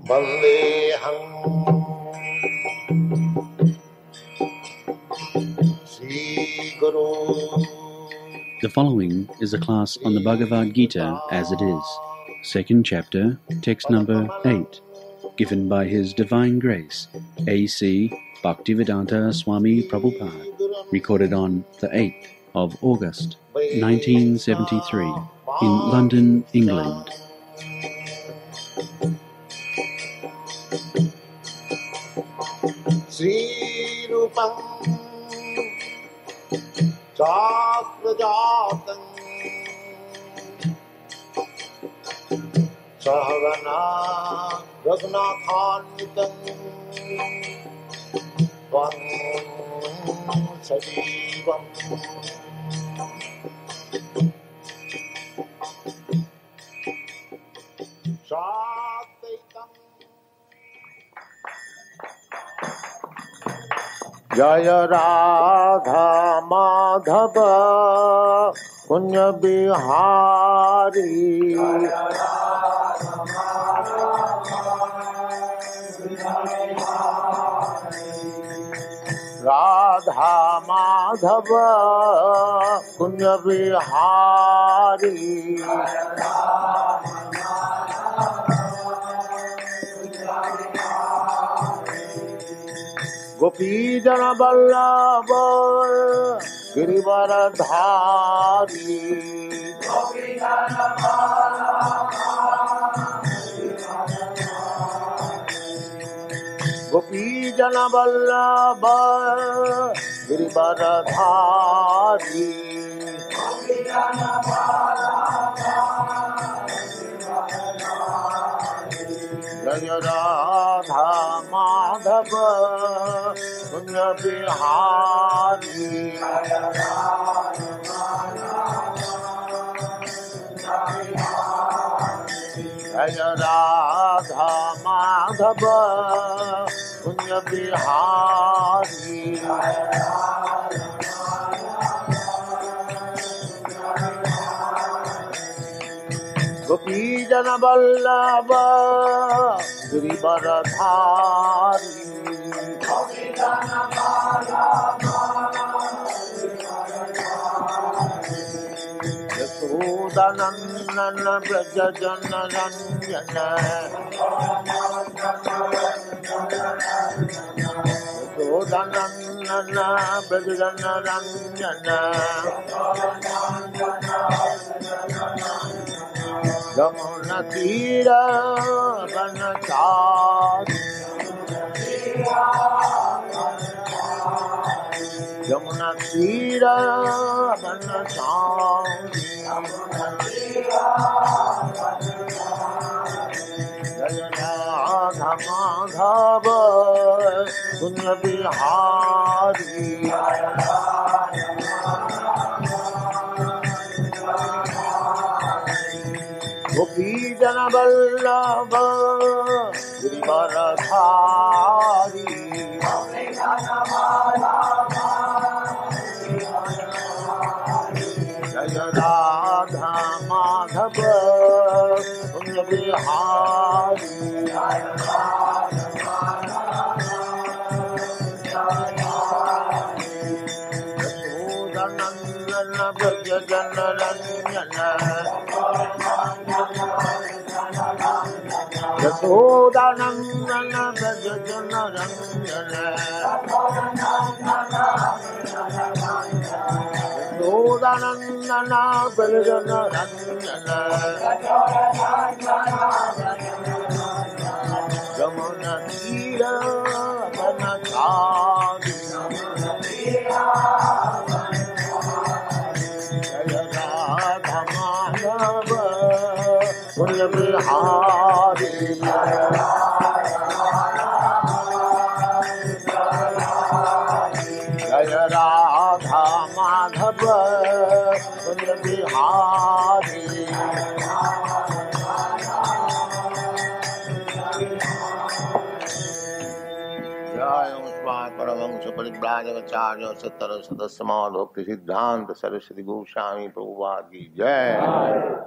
Vandeham Sri Guru. The following is a class on the Bhagavad Gita as it is, second chapter, text number 8, given by His Divine Grace, A.C. Bhaktivedanta Swami Prabhupada, recorded on the 8th of August, 1973, in London, England. Sri Rupam Chakrajatam Sahagana Raghunathanvitam Tvam Sajivam Satvaitam Jaya Radha Madhava Punya Bihari Radha Madhava Punya Bihari Gopi Jana Vallabha Girivaradhari Gopi Jana Vallabha Girivaradhari Jaya Radha Madhava Punya Bihari Jaya Radha Madhava Punya Bihari Gopi Jana Vallabha Girivaradhari Yasodhanandana Braja Jana Ranjana Yasodhanandana Braja Jana Ranjana Yamuna Tira Vanachari Yamuna Tira Vanachari Jaya Radha Madhava Punya Bihari Gopi Jana Vallabha Girivaradhari Jaya Radha Madhava Punya Bihari Yasodhanandana Braja Jana Ranjana Yasodhanandana Braja Jana Ranjana Yasodhanandana Braja Jana Ranjana Yamuna Tira Vanachari Jaya Radha Madhava Punya Bihari Jaya Radha Madhava Punya Bihari Jaya Utpat Paramahamsa Paribhra जगचार्य सत्तर सदस्यमान भक्ति सिद्धांत सरस्वती गोस्वामी प्रभुपाद की जय,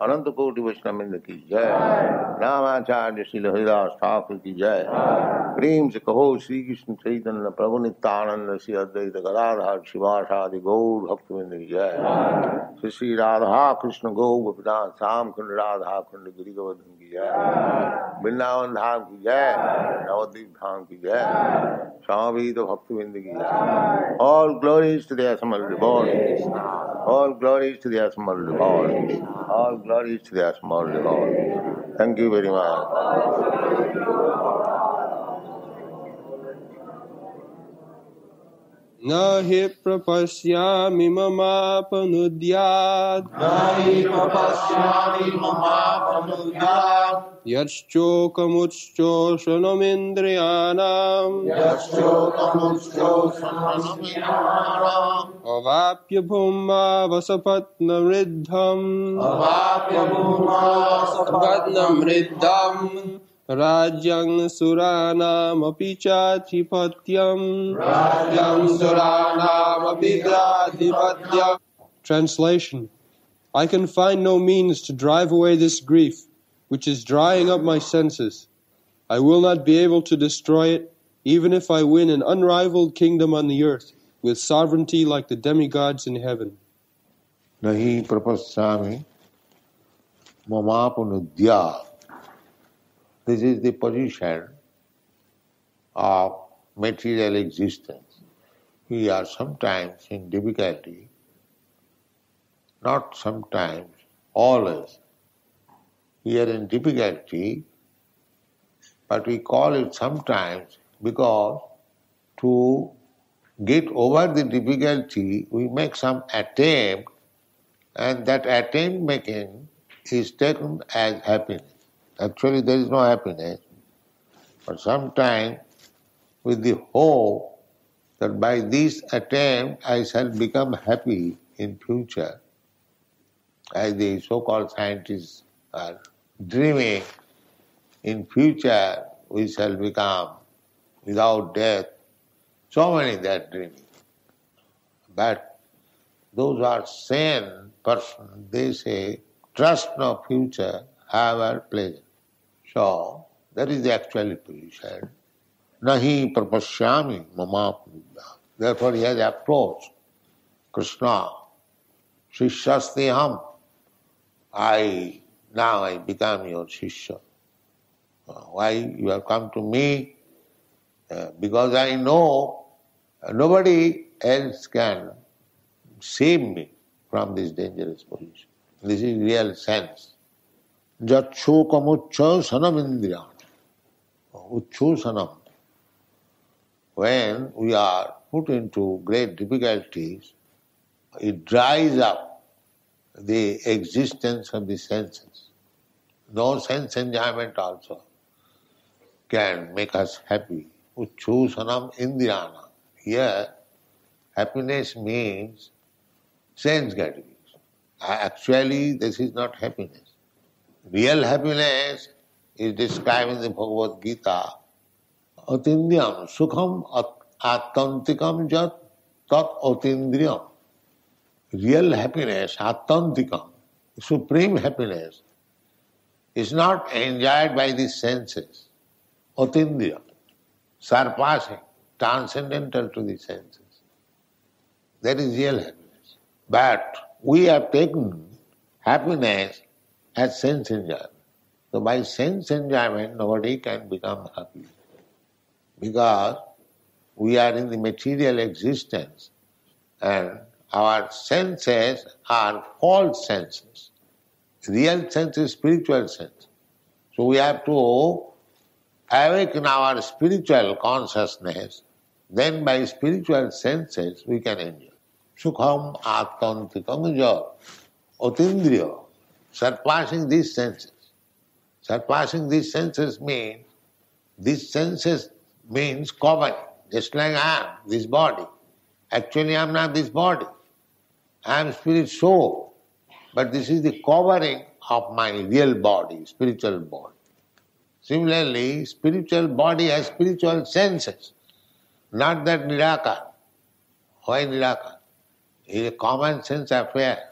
अनंत कोटि वैष्णववृंद की जय, रामाचार्य श्री हरिदास ठाकुर की जय। प्रेम से कहो श्री कृष्ण चैतन्य प्रभु नित्यानंद श्री अद्वैत गदाधर शिवासादि गौर भक्तवृंद की जय। श्री श्री राधा कृष्ण गौ गोपीनाथ श्याम कुंड राधा कुंड गिरि गोवर्धन की जय, वृंदावन धाम की जय, नवद्वीप धाम की जय, स्वामी तो भक्तवृंद की जय। All glories to the assembled Lord, all glories to the assembled Lord, all glories to the assembled Lord. Thank you very much. Nahi prapashyami mamapanudyad, Nahi prapashyami mamapanudyad, yaschokamuschoshanamindriyanam, yaschokamuschoshanamindriyanam, avapya bhumma vasapatnamriddham, avapya bhumma vasapatnamriddham, Rajang Suranam Apichatripatyam, Rajang Suranam Apichatripatyam. Translation: I can find no means to drive away this grief, which is drying up my senses. I will not be able to destroy it, even if I win an unrivaled kingdom on the earth, with sovereignty like the demigods in heaven. Nahi prapashyami mamapanudyad. This is the position of material existence. We are sometimes in difficulty, not sometimes, always. We are in difficulty, but we call it sometimes because to get over the difficulty, we make some attempt, and that attempt making is taken as happiness. Actually, there is no happiness, but sometimes with the hope that by this attempt I shall become happy in future, as the so-called scientists are dreaming, in future we shall become without death. So many they are dreaming. But those who are sane persons, they say, trust no future, however pleasant. So, that is the actual position. Nahi prapashyami mamapanudyad. Therefore he has approached Krishna. Shishyasteham. Now I become your Shishya. Why you have come to me? Because I know nobody else can save me from this dangerous position. This is real sense. Jatshokamuchchosanam indriyam. Uchchosanam. When we are put into great difficulties, it dries up the existence of the senses. No sense enjoyment also can make us happy. Uchchosanam indriyana. Here, happiness means sense gratification. Actually, this is not happiness. Real happiness is described in the Bhagavad Gita. Atindriyam sukham atkantikam jat tat atindriyam. Real happiness, atkantikam, supreme happiness, is not enjoyed by the senses. Atindriyam, surpassing, transcendental to the senses. That is real happiness. But we have taken happiness as sense enjoyment. So by sense enjoyment, nobody can become happy. Because we are in the material existence and our senses are false senses. Real sense is spiritual sense. So we have to awaken our spiritual consciousness, then by spiritual senses we can enjoy. Sukham atkantikam jat atindriya. Surpassing these senses. Surpassing these senses means covering, just like I am, this body. Actually I am not this body. I am spirit soul. But this is the covering of my real body, spiritual body. Similarly, spiritual body has spiritual senses, not that nirakar. Why Nirakara? It is a common sense affair.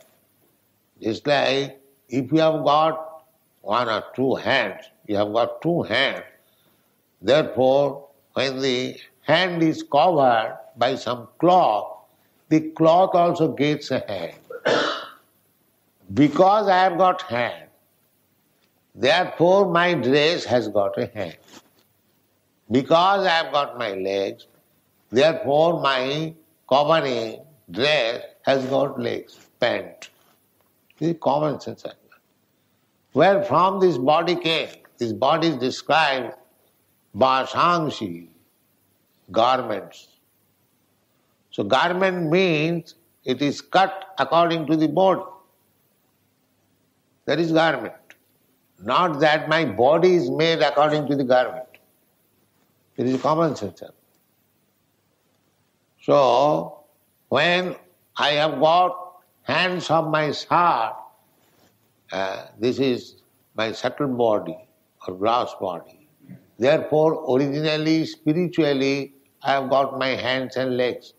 Just like if you have got one or two hands, you have got two hands, therefore when the hand is covered by some cloth, the cloth also gets a hand. Because I have got hand, therefore my dress has got a hand. Because I have got my legs, therefore my covering dress has got legs, pant. This is common sense. Where from this body came? This body is described Bhashangshi, garments. So garment means it is cut according to the body. That is garment. Not that my body is made according to the garment. It is common sense. So when I have got hands of my heart, this is my subtle body or gross body. Therefore, originally, spiritually, I have got my hands and legs.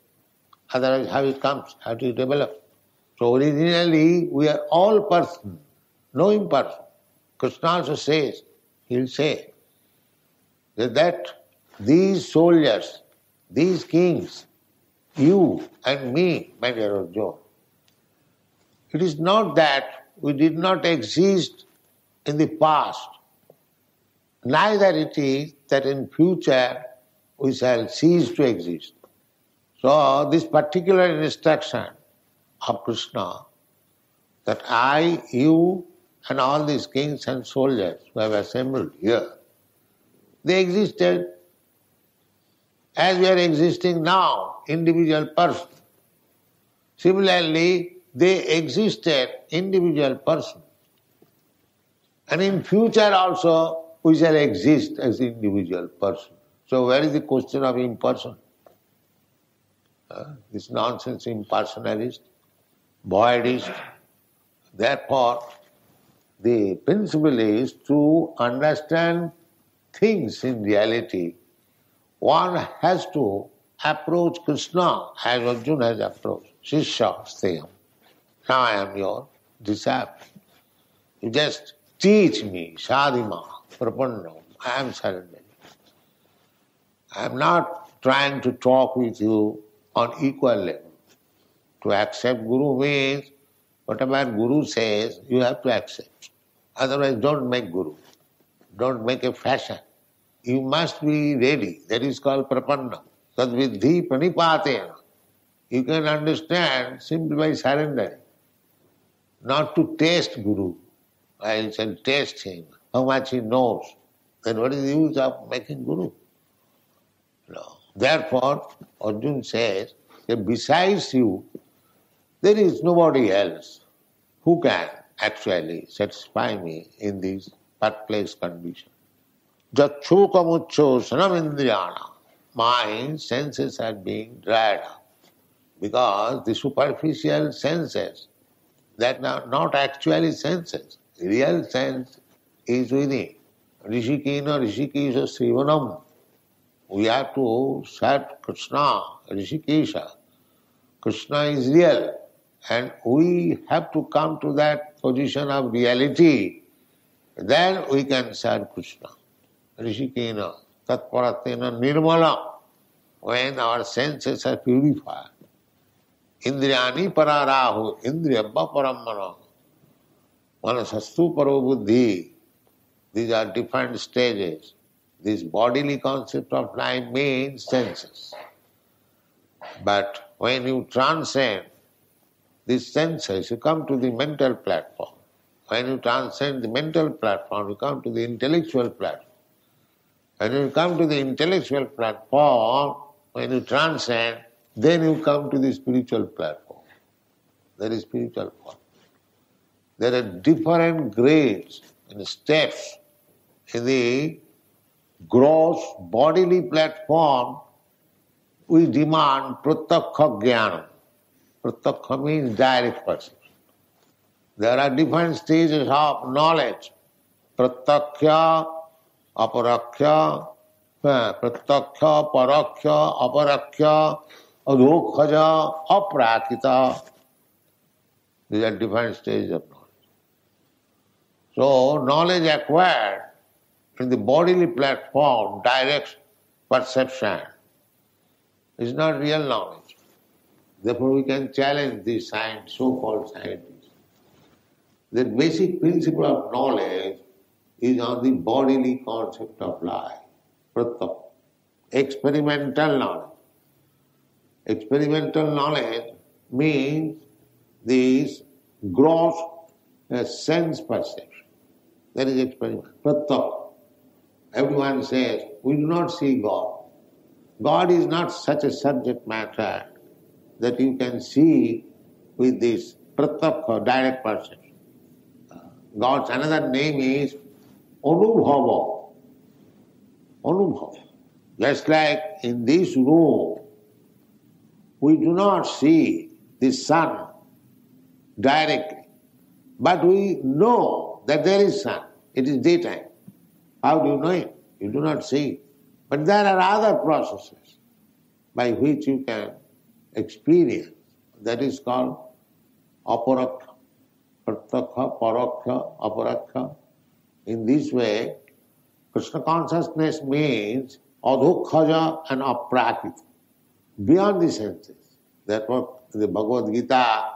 Otherwise, how it comes? How do you develop? So originally, we are all person, no imperson. Krishna also says, he'll say, that these soldiers, these kings, you and me, my dear Arjuna, it is not that we did not exist in the past, neither it is that in future we shall cease to exist. So this particular instruction of Krishna, that I, you and all these kings and soldiers who have assembled here, they existed as we are existing now, individual person. Similarly, they existed individual person. And in future also, we shall exist as individual person. So where is the question of imperson? This nonsense impersonalist, voidist. Therefore, the principle is to understand things in reality. One has to approach Krishna as Arjuna has approached. Shishya steyam. Now I am your disciple. You just teach me, sadhima, prapannam. I am surrendering. I am not trying to talk with you on equal level. To accept Guru means whatever Guru says, you have to accept. Otherwise, don't make Guru. Don't make a fashion. You must be ready. That is called prapannam. Tad vidhi pranipatena. You can understand simply by surrendering. Not to test Guru. I shall test him, how much he knows. Then what is the use of making Guru? No. Therefore, Arjuna says that besides you, there is nobody else who can actually satisfy me in this birthplace condition. Jakshukamucho sanamindriyana. My senses are being dried up because the superficial senses, that are not actually senses. The real sense is within. Rishikena Rishikesha Srivanam. We have to serve Krishna, Rishikesha. Krishna is real. And we have to come to that position of reality. Then we can serve Krishna. Rishikena, Tatparatena Nirmala. When our senses are purified. Indriyani pararahu, indriyabba parammana. Manasastu paro buddhi. These are different stages. This bodily concept of life means senses. But when you transcend these senses, you come to the mental platform. When you transcend the mental platform, you come to the intellectual platform. When you come to the intellectual platform, when you transcend, then you come to the spiritual platform. That is spiritual form. There are different grades and steps in the gross bodily platform. We demand pratyakha jnana. Pratyakha means direct perception. There are different stages of knowledge. Pratyakha, aparakkha, pratyakha, parakha, aparakkha, adhokhaja, aprakita. These are different stages of knowledge. So, knowledge acquired in the bodily platform, direct perception, is not real knowledge. Therefore, we can challenge these so-called scientists. The basic principle of knowledge is on the bodily concept of life, pratyam, experimental knowledge. Experimental knowledge means this gross sense perception. That is experiment, pratyam. Everyone says, we do not see God. God is not such a subject matter that you can see with this pratyam, direct perception. God's another name is Anubhava. Anubhava. Just like in this room, we do not see the sun directly, but we know that there is sun. It is daytime. How do you know it? You do not see it. But there are other processes by which you can experience. That is called aparakha. Pratyakha, parakkha, aparakha. In this way, Krishna consciousness means adhokhaja and aprakita, beyond the senses. Therefore, in the Bhagavad Gita,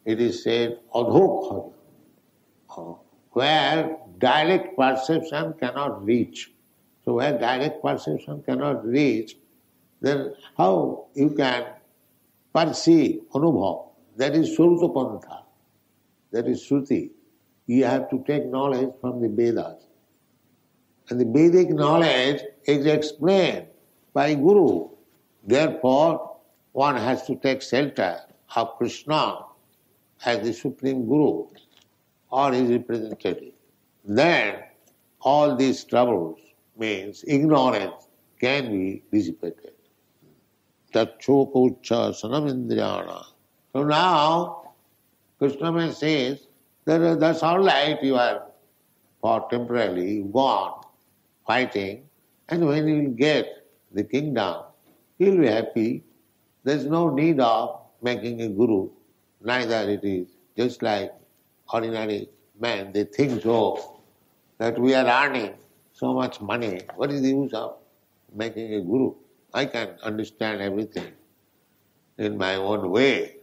it is said adhokhaja, where direct perception cannot reach. So where direct perception cannot reach, then how you can perceive, anubhav? That is Sruta Pantha. That is Shruti. You have to take knowledge from the Vedas. And the Vedic knowledge is explained by Guru. Therefore, one has to take shelter of Krishna as the Supreme Guru or his representative. Then all these troubles, means ignorance, can be dissipated. Tachokocha sanamindriyana. So now, Krishna says, that's all right, you are for temporarily gone, fighting, and when you will get the kingdom, he will be happy. There is no need of making a guru. Neither it is just like ordinary men. They think so, that we are earning so much money. What is the use of making a guru? I can understand everything in my own way.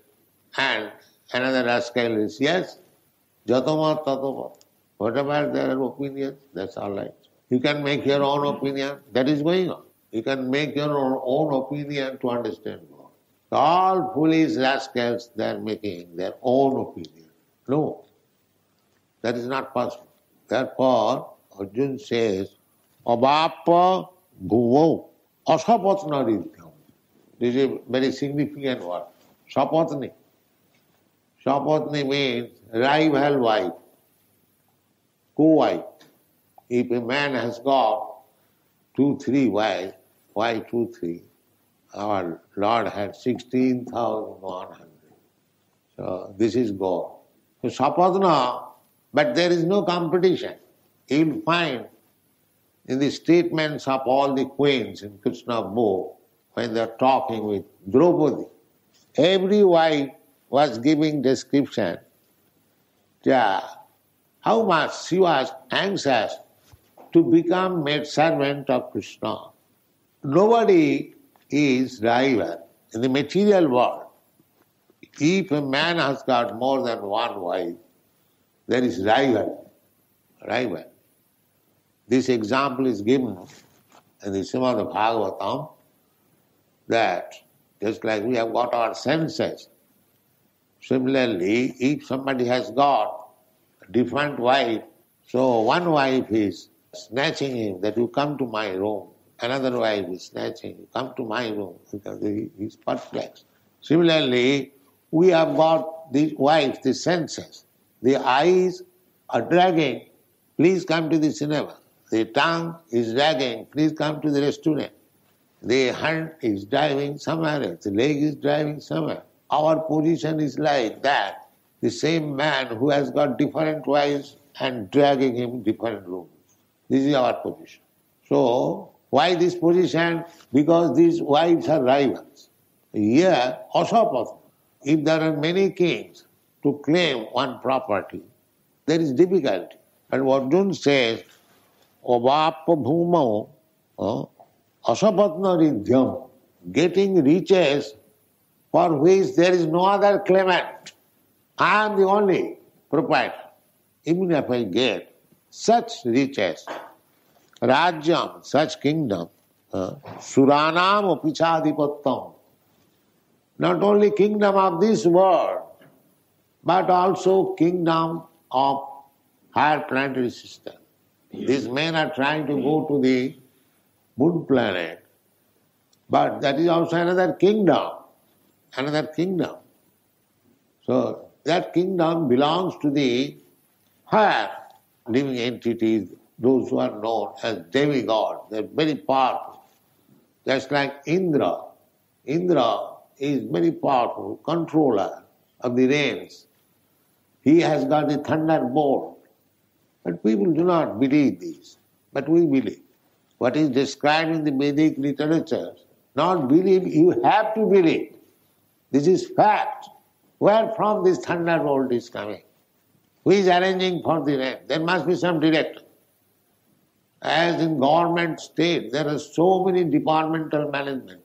And another rascal is, yes, jatama tatama. Whatever their opinions, that's all right. You can make your own opinion, that is going on. You can make your own opinion to understand God. All foolish rascals, they are making their own opinion. No, that is not possible. Therefore, Arjuna says, Abhapa bhuvo asapatnarityam. This is a very significant word. Sapatni. Sapatni means rival wife, co-wife. If a man has got 2-3 wives, why 2-3? Our Lord had 16,100. So this is God. So sapatna, but there is no competition. You will find in the statements of all the queens in Krishna book, when they are talking with Draupadi, every wife was giving description. How much she was anxious to become maid servant of Krishna. Nobody is rival in the material world. If a man has got more than one wife, there is rival. Rival. This example is given in the Srimad Bhagavatam that just like we have got our senses, similarly, if somebody has got a different wife, so one wife is snatching him that you come to my room, another wife is snatching you come to my room because he is perplexed. Similarly, we have got the wife, the senses. The eyes are dragging, please come to the cinema. The tongue is dragging, please come to the restaurant. The hand is driving somewhere else, the leg is driving somewhere. Our position is like that. The same man who has got different wives and dragging him different rooms. This is our position. So, why this position? Because these wives are rivals. Here, asapatna. If there are many kings to claim one property, there is difficulty. And Arjuna says, Ovapa bhumau asapatna ridhyam, getting riches for which there is no other claimant. I am the only proprietor. Even if I get such riches, rajyam, such kingdom, suranam apichadipattam, not only kingdom of this world, but also kingdom of higher planetary system. These men are trying to go to the moon planet, but that is also another kingdom. Another kingdom. So that kingdom belongs to the higher living entities, those who are known as demigods. They are very powerful. Just like Indra. Indra is very powerful, controller of the rains. He has got the thunderbolt. But people do not believe this. But we believe. What is described in the Vedic literature, not believe, you have to believe. This is fact. Where from this thunderbolt is coming? Who is arranging for the rain? There must be some director. As in government state, there are so many departmental management.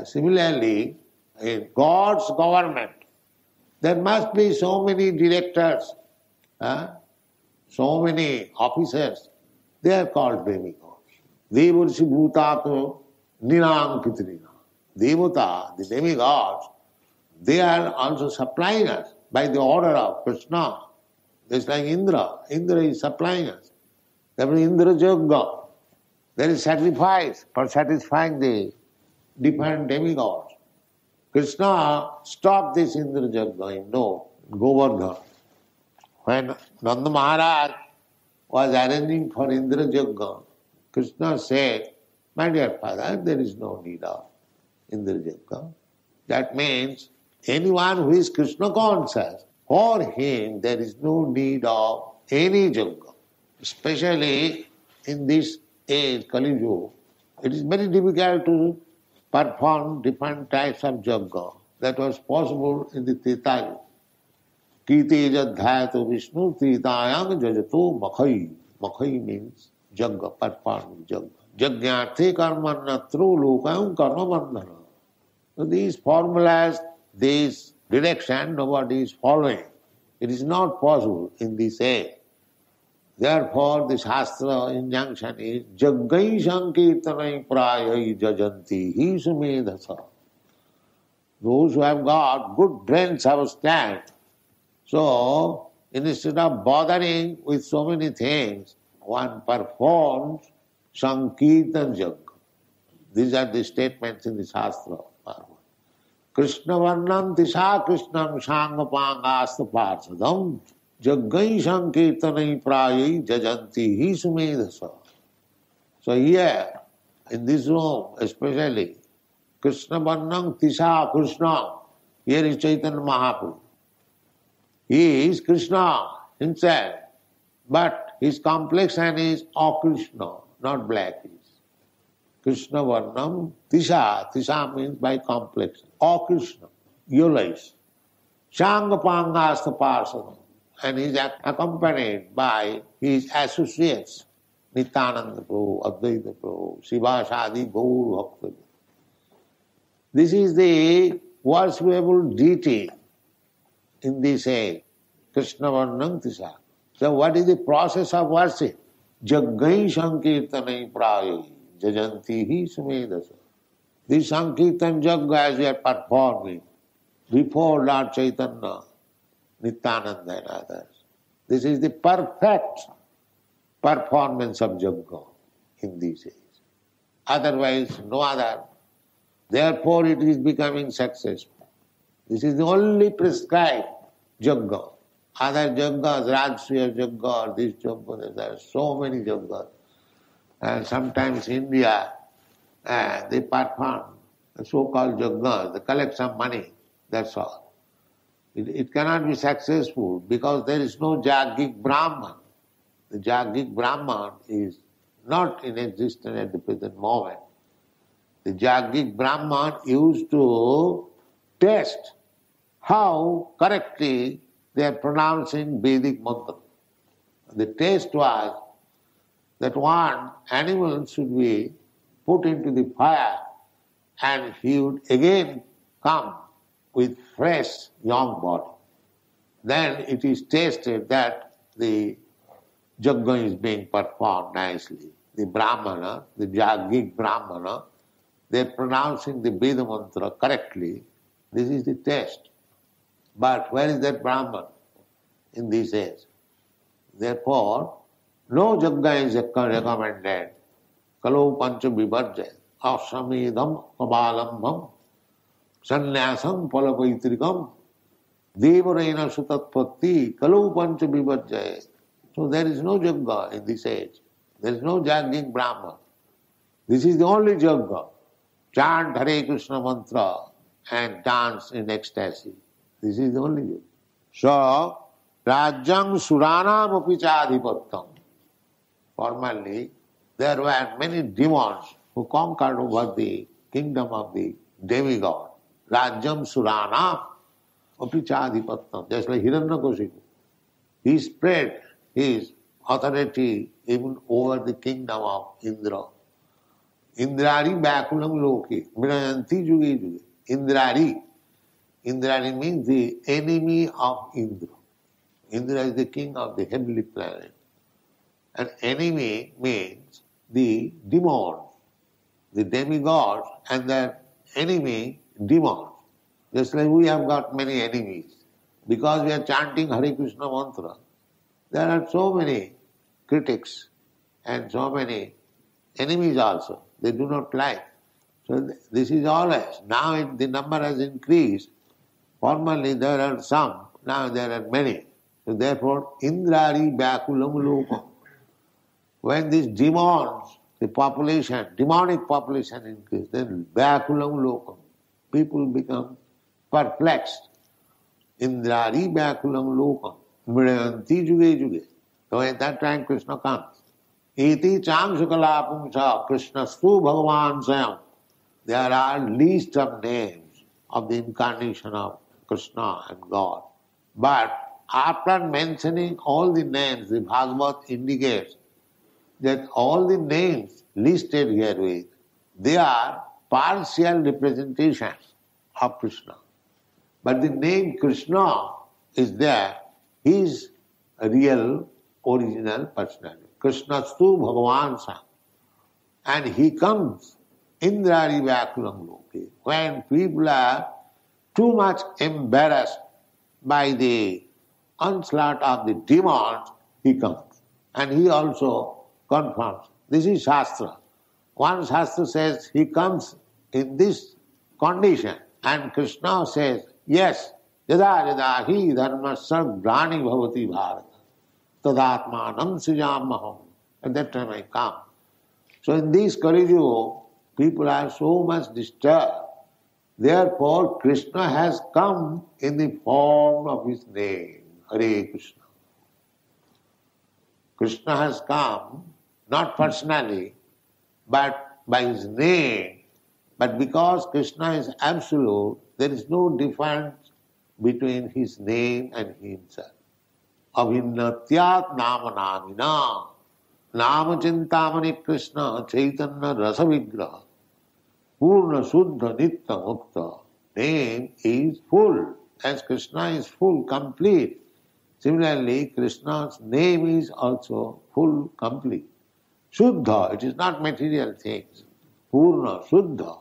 Similarly, in God's government, there must be so many directors, so many officers. They are called demigods. Devarsi bhutato ninam pitrina. Devata, the demigods, they are also supplying us by the order of Krishna. Just like Indra. Indra is supplying us. There is Indra Jagga. There is sacrifice for satisfying the different demigods. Krishna stopped this Indra Jagga in Govardhan. When Nanda Maharaj was arranging for Indra Jagga, Krishna said, my dear father, there is no need of Indra Jagga. That means anyone who is Krishna conscious, for him there is no need of any Jagga. Especially in this age, Kali Yuga, it is very difficult to perform different types of Jagga. That was possible in the Treta Yuga. Kite jadhyato Vishnu tritayang jajato makhai. Makhai means Jagga, performing Jagga. Jagyate karmanatro lokayam karma bandhana. So these formulas, this direction, nobody is following. It is not possible in this age. Therefore, the Shastra injunction is Jaggai Sankirtanai Prayai Jajanti Hi Sumedhasa. Those who have got good brains have a stand. So, instead of bothering with so many things, one performs Sankirtan Jagga. These are the statements in the Shastra. Krishna Varnam Tisha Krishnam Sangapangasta Parsadam Jaggai Sankirtanai Prayai Jajanti Hi Sumedhasa. So here, in this room especially, Krishna Varnam Tisha Krishna, here is Chaitanya Mahaprabhu. He is Krishna himself, but his complexion is Akrishna, not black. Krishna Varnam Tisha. Tisha means by complexion. Akrishna, yellowish. Shangapangasta Parsadam. And he is accompanied by his associates, Nityananda Prabhu, Advaita Prabhu, Sivasadi, Gaur Bhakta. This is the worshipable deity in this age, Krishna Varnam Tisha. So what is the process of worship? Jaggai Sankirtanai Prayai Jajanti Hi Sumedhasa. This Sankirtan Jagga as we are performing before Lord Chaitanya, Nityananda and others. This is the perfect performance of Jagga in these days. Otherwise, no other. Therefore, it is becoming successful. This is the only prescribed Jagga. Other Jaggas, Rajsriya Jagga, this Jagga, there are so many Jaggas. And sometimes India, they perform so-called Jaggas, they collect some money, that's all. It cannot be successful because there is no Jaggic Brahman. The Jaggic Brahman is not in existence at the present moment. The Jaggic Brahman used to test how correctly they are pronouncing Vedic mantra. The test was that one animal should be put into the fire and he would again come with fresh young body. Then it is tested that the yajna is being performed nicely. The Brahmana, the Jaggic Brahmana, they are pronouncing the Veda mantra correctly. This is the test. But where is that Brahman in this age? Therefore, no yajna is recommended. Kalau pancha vivarjaya, asamedham kabalambham, sannyasam palapaitrikam, devarena sutatpatti, kalau pancha vivarjaya. So there is no yajna in this age. There is no Jaggic Brahman. This is the only yajna. Chant Hare Krishna mantra and dance in ecstasy. This is the only yajna. So, Rajyam Suranam Apichadhipattam. Formerly, there were many demons who conquered over the kingdom of the demigod. Rajyam Suranam Apichadhipattam. Just like Hiranyakashipu. He spread his authority even over the kingdom of Indra. Indrari Bakulam Loki, Vinayanti Juge Juge. Indrari. Indrari means the enemy of Indra. Indra is the king of the heavenly planet. And enemy means the demons, the demigods and their enemy demons. Just like we have got many enemies. Because we are chanting Hare Krishna mantra, there are so many critics and so many enemies also. They do not like. So this is always. Now the number has increased. Formerly there are some, now there are many. So therefore, Indrari Bakulam Lokam. When these demons, the population, demonic population increases, then Bakulam Lokam, people become perplexed. Indrari Bakulam Lokam, Mriyanti Juge Juge. So at that time Krishna comes. Iti Chamsukala Pumsa Krishnastu Bhagavan Sayam. There are list of names of the incarnation of Krishna and God. But after mentioning all the names, the Bhagavad indicates that all the names listed herewith, they are partial representations of Krishna. But the name Krishna is there, he is a real, original personality. Krishnastu Bhagavan Sam. And he comes Indrari Vyakulam Loke. When people are too much embarrassed by the onslaught of the demons, he comes. And he also confirms. This is Shastra. One Shastra says he comes in this condition. And Krishna says, yes, yada yada hi dharmasya grani bhavati bharata tadatmanam srijamaham. At that time I come. So in this Kali Yuga, people are so much disturbed. Therefore, Krishna has come in the form of his name, Hare Krishna. Krishna has come not personally, but by his name. But because Krishna is absolute, there is no difference between his name and himself. Abhinnatyat namanamina. Nama chintamani Krishna chaitanya rasa vigraha. Purna Suddha Nitya Mukta. Name is full, as Krishna is full, complete. Similarly, Krishna's name is also full, complete. Shuddha, it is not material things. Purna, Shuddha,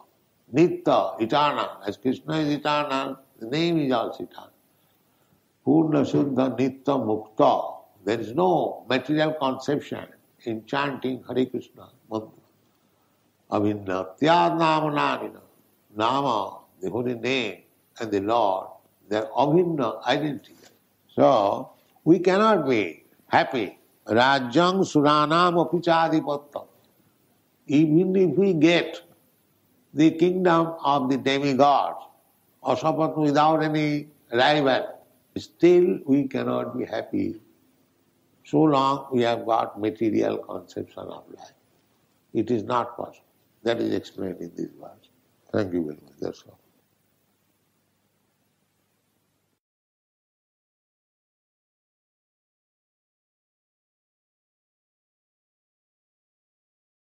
Nitya, eternal. As Krishna is eternal, the name is also eternal. Purna, Shuddha, Nitya, Mukta. There is no material conception in chanting Hare Krishna mantra. Abhinnatyad namanamina. Nama, the holy name, and the Lord, they are abhinna, identical. So, we cannot be happy. Rajyam suranam apichadipattam. Even if we get the kingdom of the demigods, or suppose without any rival, still we cannot be happy. So long we have got material conception of life. It is not possible. That is explained in this verse. Thank you very much. That's all.